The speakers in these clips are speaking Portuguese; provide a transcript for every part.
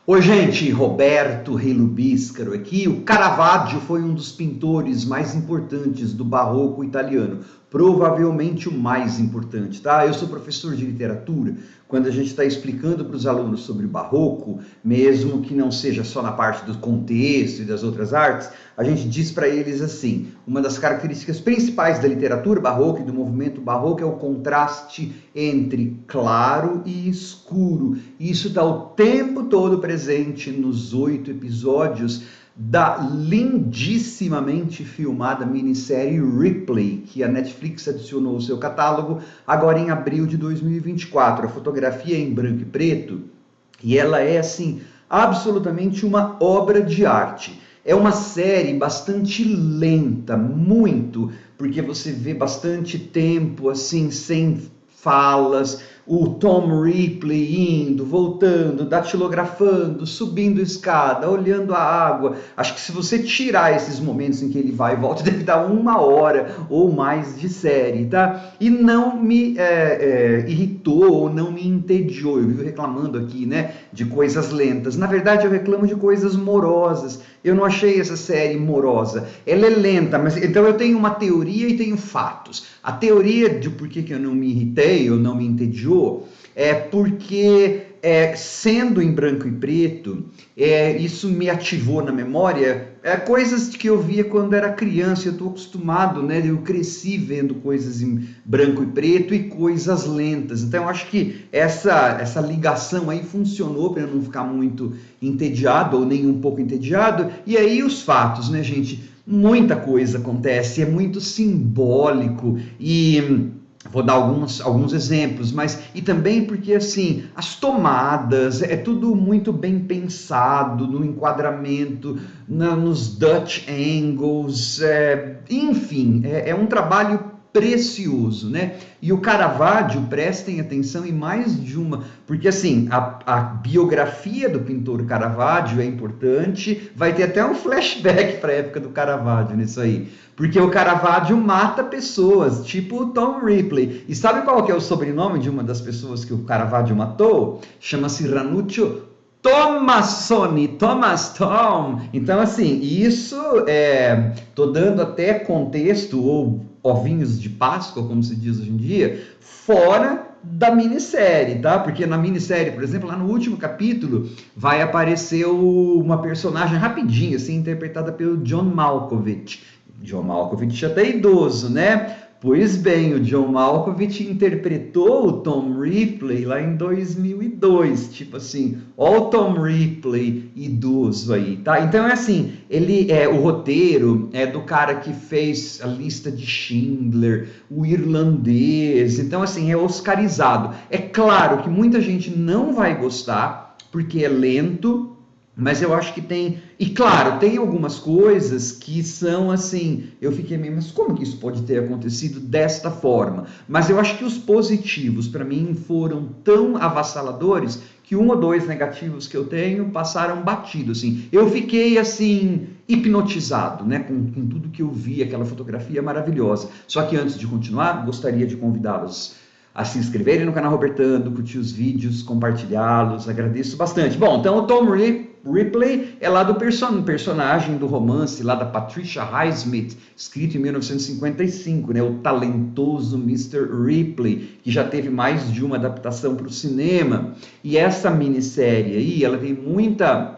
Oi, gente, Roberto Relo Bíscaro aqui. O Caravaggio foi um dos pintores mais importantes do barroco italiano, provavelmente o mais importante, tá? Eu sou professor de literatura. Quando a gente está explicando para os alunos sobre o barroco, mesmo que não seja só na parte do contexto e das outras artes, a gente diz para eles assim: uma das características principais da literatura barroca e do movimento barroco é o contraste entre claro e escuro. Isso está o tempo todo presente nos 8 episódios da lindissimamente filmada minissérie Ripley, que a Netflix adicionou ao seu catálogo agora em abril de 2024. A fotografia é em branco e preto e ela é, assim, absolutamente uma obra de arte. É uma série bastante lenta, muito, porque você vê bastante tempo, assim, sem falas, o Tom Ripley indo, voltando, datilografando, subindo escada, olhando a água. Acho que se você tirar esses momentos em que ele vai e volta, deve dar 1 hora ou mais de série, tá? E não me irritou ou não me entediou. Eu vivo reclamando aqui, né, de coisas lentas. Na verdade, eu reclamo de coisas morosas. Eu não achei essa série morosa. Ela é lenta, mas então eu tenho uma teoria e tenho fatos. A teoria de por que eu não me irritei ou não me entediou é porque, sendo em branco e preto, isso me ativou na memória coisas que eu via quando era criança. Eu estou acostumado, né? Eu cresci vendo coisas em branco e preto e coisas lentas. Então eu acho que essa ligação aí funcionou para eu não ficar muito entediado ou nem um pouco entediado. E aí os fatos, né, gente? Muita coisa acontece, é muito simbólico e vou dar alguns exemplos, mas e também porque assim as tomadas é tudo muito bem pensado no enquadramento, nos Dutch angles, enfim, é um trabalho precioso, né? E o Caravaggio, prestem atenção em mais de uma, porque assim, a biografia do pintor Caravaggio é importante, vai ter até um flashback para a época do Caravaggio nisso aí, porque o Caravaggio mata pessoas, tipo o Tom Ripley. E sabe qual que é o sobrenome de uma das pessoas que o Caravaggio matou? Chama-se Ranuccio Tomassoni, Thomas Tom. Então, assim, isso tô dando até contexto, ou ovinhos de Páscoa, como se diz hoje em dia, fora da minissérie, tá? Porque na minissérie, por exemplo, lá no último capítulo, vai aparecer uma personagem rapidinho, assim, interpretada pelo John Malkovich. John Malkovich já tá idoso, né? Pois bem, o John Malkovich interpretou o Tom Ripley lá em 2002, tipo assim, ó o Tom Ripley idoso aí, tá? Então é assim, o roteiro é do cara que fez a Lista de Schindler, o Irlandês, então assim, é oscarizado. É claro que muita gente não vai gostar, porque é lento, mas eu acho que tem, e claro, tem algumas coisas que são assim, eu fiquei meio, mas como que isso pode ter acontecido desta forma? Mas eu acho que os positivos, para mim, foram tão avassaladores que 1 ou 2 negativos que eu tenho passaram batido, assim. Eu fiquei, assim, hipnotizado, né, com tudo que eu vi, aquela fotografia maravilhosa. Só que antes de continuar, gostaria de convidá-los a se inscreverem no canal Robertando, curtir os vídeos, compartilhá-los, agradeço bastante. Bom, então o Tom Ripley é lá do personagem do romance lá da Patricia Highsmith, escrito em 1955, né? O talentoso Mr. Ripley, que já teve mais de uma adaptação para o cinema. E essa minissérie aí, ela tem muita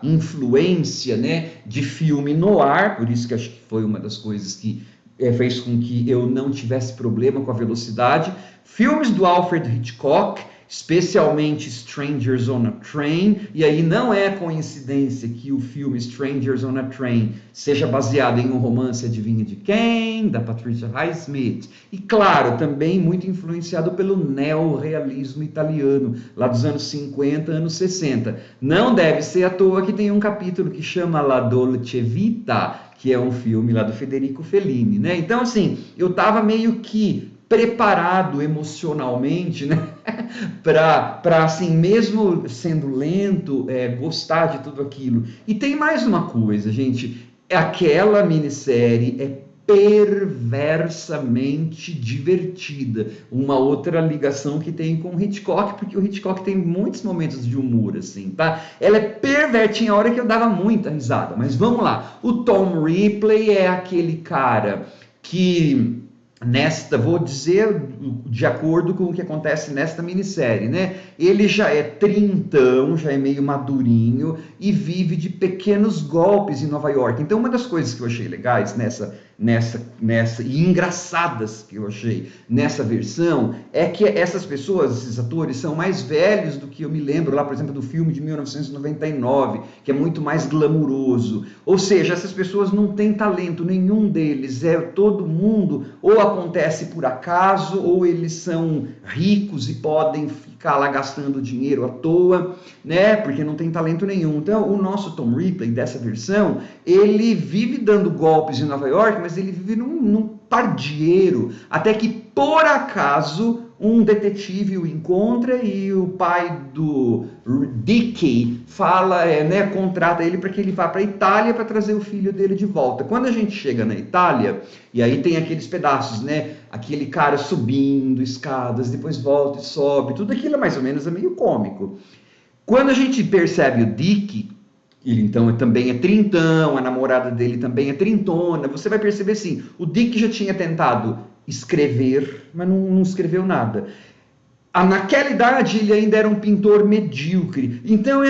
influência, né, de filme noir, por isso que acho que foi uma das coisas que fez com que eu não tivesse problema com a velocidade. Filmes do Alfred Hitchcock, especialmente Strangers on a Train, e aí não é coincidência que o filme Strangers on a Train seja baseado em um romance, adivinha de quem? Da Patricia Highsmith. E claro, também muito influenciado pelo neorrealismo italiano, lá dos anos 50, anos 60. Não deve ser à toa que tem um capítulo que chama La Dolce Vita, que é um filme lá do Federico Fellini, né? Então, assim, eu tava meio que preparado emocionalmente, né? para assim, mesmo sendo lento, gostar de tudo aquilo. E tem mais uma coisa, gente, aquela minissérie é perversamente divertida. Uma outra ligação que tem com o Hitchcock, porque o Hitchcock tem muitos momentos de humor, assim, tá? Ela é pervertinha, a hora que eu dava muita risada. Mas vamos lá. O Tom Ripley é aquele cara que... vou dizer de acordo com o que acontece nesta minissérie, né? Ele já é trintão, já é meio madurinho e vive de pequenos golpes em Nova York. Então, uma das coisas que eu achei legais e engraçadas que eu achei nessa versão é que essas pessoas, esses atores, são mais velhos do que eu me lembro lá, por exemplo, do filme de 1999, que é muito mais glamuroso. Ou seja, essas pessoas não têm talento, nenhum deles, todo mundo ou acontece por acaso, ou eles são ricos e podem ficar lá gastando dinheiro à toa, né? Porque não tem talento nenhum. Então, o nosso Tom Ripley, dessa versão, ele vive dando golpes em Nova York, mas ele vive num pardieiro, até que, por acaso, um detetive o encontra e o pai do Dickie contrata ele para que ele vá para a Itália para trazer o filho dele de volta. Quando a gente chega na Itália, e aí tem aqueles pedaços, né? Aquele cara subindo escadas, depois volta e sobe, tudo aquilo mais ou menos é meio cômico. Quando a gente percebe o Dickie, ele então também é trintão, a namorada dele também é trintona, você vai perceber assim, o Dick já tinha tentado escrever, mas não escreveu nada. Naquela idade ele ainda era um pintor medíocre, então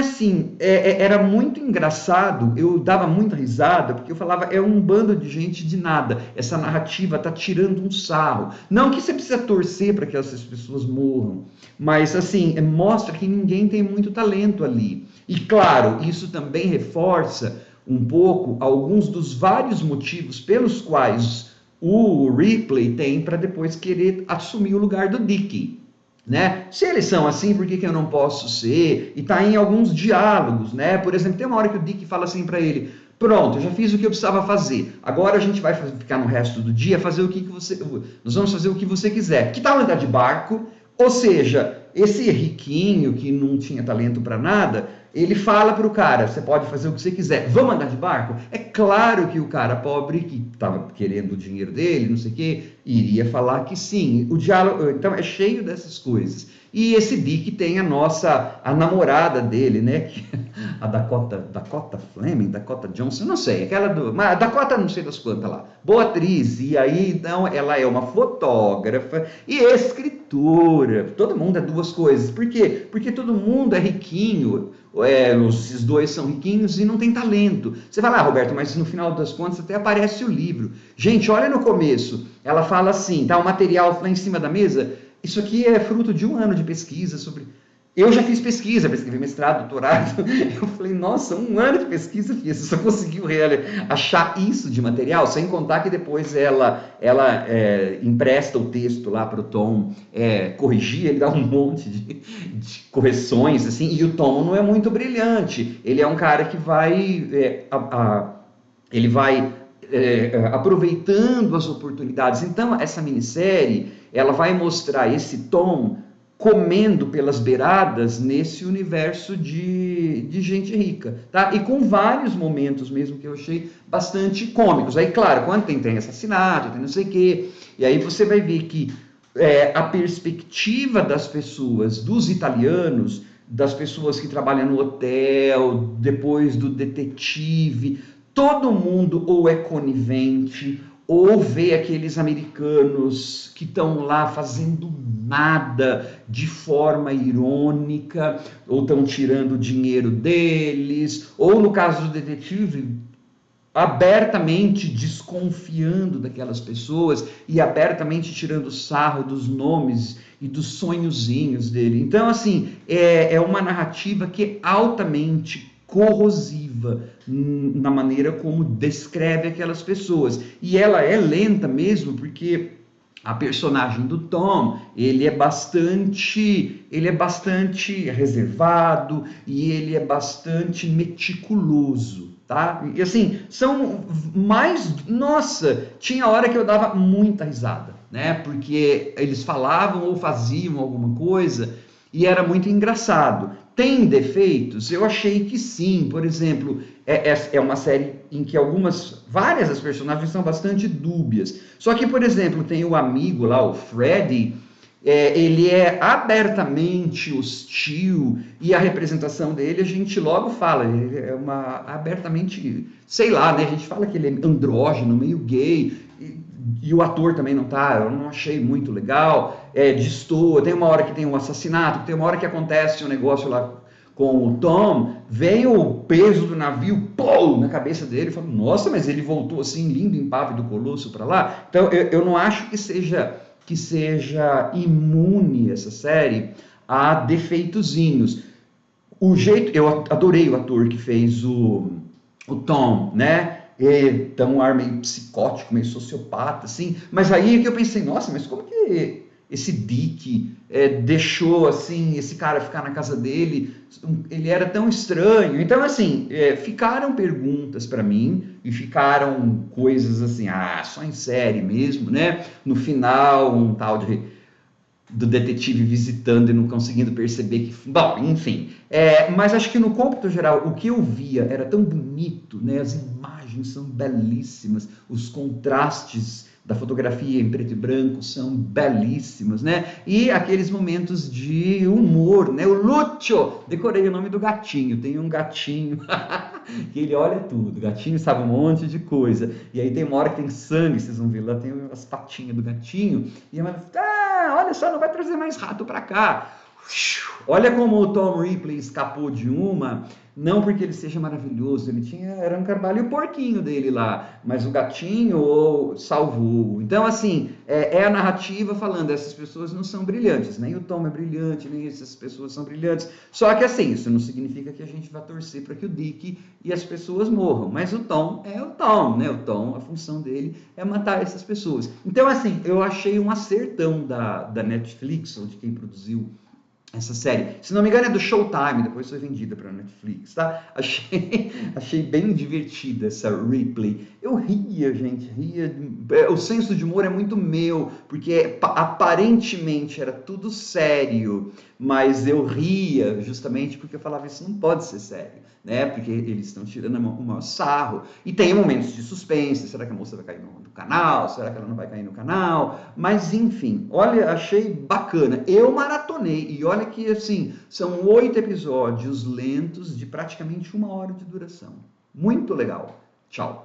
era muito engraçado, eu dava muita risada, porque eu falava, é um bando de gente de nada, essa narrativa está tirando um sarro, não que você precisa torcer para que essas pessoas morram, mas assim, mostra que ninguém tem muito talento ali, e claro, isso também reforça um pouco alguns dos vários motivos pelos quais o Ripley tem para depois querer assumir o lugar do Dickie. Né? Se eles são assim, por que eu não posso ser? E tá em alguns diálogos, né? Por exemplo, tem uma hora que o Dick fala assim para ele: pronto, eu já fiz o que eu precisava fazer. Agora a gente vai ficar no resto do dia fazer o que você... Nós vamos fazer o que você quiser. Que tal andar de barco? Ou seja, esse riquinho que não tinha talento para nada, ele fala para o cara, você pode fazer o que você quiser, vamos andar de barco? É claro que o cara pobre, que estava querendo o dinheiro dele, não sei o quê, iria falar que sim. O diálogo, então, é cheio dessas coisas. E esse Dick tem a namorada dele, né? A Dakota Fleming, Dakota Johnson, não sei, mas a Dakota não sei das quantas lá. Boa atriz, e aí, então, ela é uma fotógrafa e escritora. Todo mundo é duas coisas. Por quê? Porque todo mundo é riquinho. Esses dois são riquinhos e não tem talento. Você fala, Roberto, mas no final das contas até aparece o livro. Gente, olha no começo. Ela fala assim, tá o material lá em cima da mesa. Isso aqui é fruto de 1 ano de pesquisa sobre... Eu já fiz pesquisa, escrevi mestrado, doutorado. Eu falei, nossa, 1 ano de pesquisa, filha, você só conseguiu achar isso de material, sem contar que depois ela empresta o texto lá para o Tom corrigir, ele dá um monte de correções, assim, e o Tom não é muito brilhante. Ele é um cara que vai... ele vai aproveitando as oportunidades. Então, essa minissérie, ela vai mostrar esse Tom comendo pelas beiradas nesse universo de gente rica, tá? E com vários momentos mesmo que eu achei bastante cômicos. Aí, claro, quando tem assassinato, tem não sei o quê, e aí você vai ver que a perspectiva das pessoas, dos italianos, das pessoas que trabalham no hotel, depois do detetive, todo mundo ou é conivente, ou vê aqueles americanos que estão lá fazendo nada de forma irônica, ou estão tirando o dinheiro deles, ou no caso do detetive, abertamente desconfiando daquelas pessoas e abertamente tirando sarro dos nomes e dos sonhozinhos dele. Então, assim, é uma narrativa que é altamente corrosiva na maneira como descreve aquelas pessoas. E ela é lenta mesmo, porque a personagem do Tom, ele é bastante reservado e ele é bastante meticuloso, tá? E assim, nossa, tinha hora que eu dava muita risada, né? Porque eles falavam ou faziam alguma coisa e era muito engraçado. Tem defeitos? Eu achei que sim. Por exemplo, é uma série em que várias das personagens são bastante dúbias. Só que, por exemplo, tem o amigo lá, o Freddy, ele é abertamente hostil e a representação dele a gente logo fala, ele é abertamente, sei lá, né? A gente fala que ele é andrógeno, meio gay, e o ator também não tá, eu não achei muito legal, destoa, tem uma hora que tem um assassinato, tem uma hora que acontece um negócio lá com o Tom, vem o peso do navio, pô, na cabeça dele, fala, nossa, mas ele voltou assim, lindo, impávido, colosso para lá. Então, eu não acho que seja imune essa série a defeitozinhos. Eu adorei o ator que fez o Tom, né? Tem um ar meio psicótico, meio sociopata, assim. Mas aí é que eu pensei, nossa, mas como que esse Dick deixou, assim, esse cara ficar na casa dele? Ele era tão estranho. Então, assim, ficaram perguntas para mim e ficaram coisas assim, só em série mesmo, né? No final, um tal do detetive visitando e não conseguindo perceber que... Bom, enfim. Mas acho que no cômputo geral, o que eu via era tão bonito, né? As imagens são belíssimas, os contrastes da fotografia em preto e branco são belíssimos, né? E aqueles momentos de humor, né? O Lúcio, decorei o nome do gatinho, tem um gatinho que ele olha tudo, o gatinho sabe um monte de coisa, e aí tem uma hora que tem sangue, vocês vão ver lá, tem as patinhas do gatinho, e a mãe fala, olha só, não vai trazer mais rato para cá. Olha como o Tom Ripley escapou de uma, não porque ele seja maravilhoso, era um carvalho porquinho dele lá, mas o gatinho salvou. Então, assim, a narrativa falando, essas pessoas não são brilhantes, nem o Tom é brilhante, nem essas pessoas são brilhantes. Só que, assim, isso não significa que a gente vai torcer para que o Dick e as pessoas morram, mas o Tom é o Tom, né? O Tom, a função dele é matar essas pessoas. Então, assim, eu achei um acertão da Netflix, ou de quem produziu essa série. Se não me engano é do Showtime, depois foi vendida para Netflix, tá? Achei bem divertida essa Ripley. Eu ria, gente, ria. O senso de humor é muito meu, porque aparentemente era tudo sério, mas eu ria justamente porque eu falava, isso não pode ser sério, né? Porque eles estão tirando o maior sarro. E tem momentos de suspense, será que a moça vai cair no canal? Será que ela não vai cair no canal? Mas enfim, olha, achei bacana. Eu maratonei, e olha que assim, são 8 episódios lentos de praticamente 1 hora de duração. Muito legal. Tchau.